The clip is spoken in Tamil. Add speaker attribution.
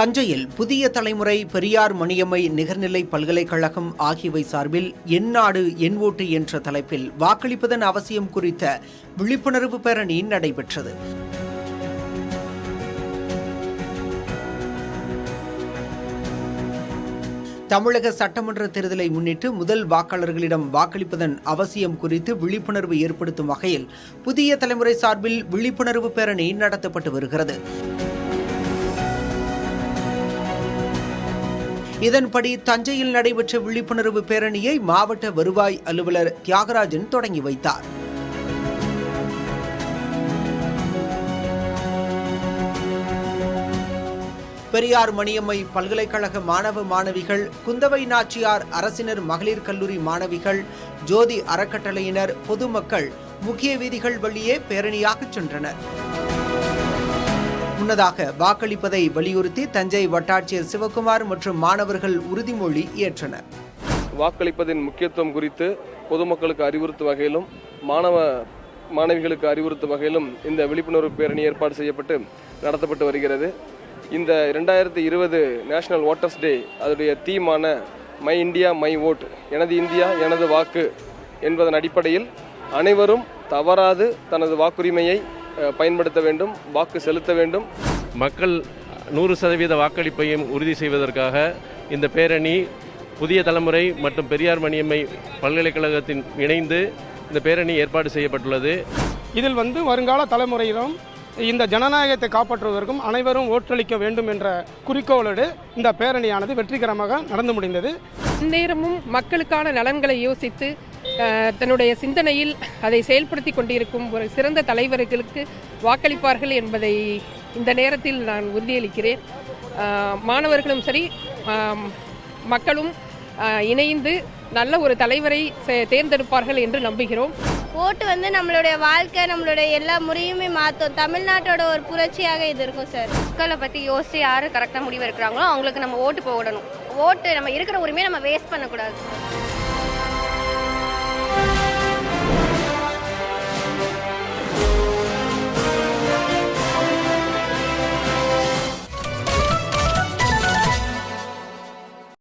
Speaker 1: தஞ்சையில் புதிய தலைமுறை பெரியார் மணியம்மை நிகர்நிலை பல்கலைக்கழகம் ஆகியவை சார்பில் என் நாடு என் ஓட்டு என்ற தலைப்பில் வாக்களிப்பதன் அவசியம் குறித்த விழிப்புணர்வு பேரணி நடைபெற்றது. தமிழக சட்டமன்ற தேர்தலை முன்னிட்டு முதல் வாக்காளர்களிடம் வாக்களிப்பதன் அவசியம் குறித்து விழிப்புணர்வு ஏற்படுத்தும் வகையில் புதிய தலைமுறை சார்பில் விழிப்புணர்வு பேரணி நடத்தப்பட்டு வருகிறது. இதன்படி தஞ்சையில் நடைபெற்ற விழிப்புணர்வு பேரணியை மாவட்ட வருவாய் அலுவலர் தியாகராஜன் தொடங்கி வைத்தார். பெரியார் மணியம்மை பல்கலைக்கழக மாணவ மாணவிகள், குந்தவை நாச்சியார் அரசினர் மகளிர் கல்லூரி மாணவிகள், ஜோதி அறக்கட்டளையினர், பொதுமக்கள் முக்கிய வீதிகள் வழியே பேரணியாக சென்றனர். முன்னதாக வாக்களிப்பதை வலியுறுத்தி தஞ்சை வட்டாட்சியர் சிவகுமார் மற்றும் மாணவர்கள் உறுதிமொழி ஏற்றனர்.
Speaker 2: வாக்களிப்பதின் முக்கியத்துவம் குறித்து பொதுமக்களுக்கு அறிவுறுத்தும் வகையிலும் மாணவிகளுக்கு அறிவுறுத்தும் வகையிலும் இந்த விழிப்புணர்வு பேரணி ஏற்பாடு செய்யப்பட்டு நடத்தப்பட்டு வருகிறது. இந்த 2020 நேஷனல் ஓட்டர்ஸ் டே அதனுடைய தீமான மை இந்தியா மை ஓட், எனது இந்தியா எனது வாக்கு என்பதன் அடிப்படையில் அனைவரும் தவறாது தனது வாக்குரிமையை பயன்படுத்த வேண்டும், வாக்கு செலுத்த வேண்டும்.
Speaker 3: மக்கள் 100% வாக்களிப்பையும் உறுதி செய்வதற்காக இந்த பேரணி புதிய தலைமுறை மற்றும் பெரியார் மணியம்மை பல்கலைக்கழகத்தின் இணைந்து இந்த பேரணி ஏற்பாடு செய்யப்பட்டுள்ளது.
Speaker 4: இதில் வருங்கால தலைமுறையிலும் இந்த ஜனநாயகத்தை காப்பாற்றுவதற்கும் அனைவரும் ஓட்டளிக்க வேண்டும் என்ற குறிக்கோளோடு இந்த பேரணியானது வெற்றிகரமாக நடந்து முடிந்தது.
Speaker 5: நேரமும் மக்களுக்கான நலன்களை யோசித்து தன்னுடைய சிந்தனையில் அதை செயல்படுத்தி கொண்டிருக்கும் ஒரு சிறந்த தலைவர்களுக்கு வாக்களிப்பார்கள் என்பதை இந்த நேரத்தில் நான் உறுதியளிக்கிறேன். மாணவர்களும் சரி, மக்களும் இணைந்து நல்ல ஒரு தலைவரை தேர்ந்தெடுப்பார்கள் என்று நம்புகிறோம்.
Speaker 6: ஓட்டு நம்மளுடைய வாழ்க்கை, நம்மளுடைய எல்லா முறையுமே மாற்றும். தமிழ்நாட்டோட ஒரு புரட்சியாக இது இருக்கும் சார்.
Speaker 7: மக்களை பற்றி யோசிச்சு யார் கரெக்டாக முடிவு எடுக்கிறாங்களோ அவங்களுக்கு நம்ம ஓட்டு போடணும். ஓட்டு நம்ம இருக்கிற உரிமையை நம்ம வேஸ்ட் பண்ணக்கூடாது.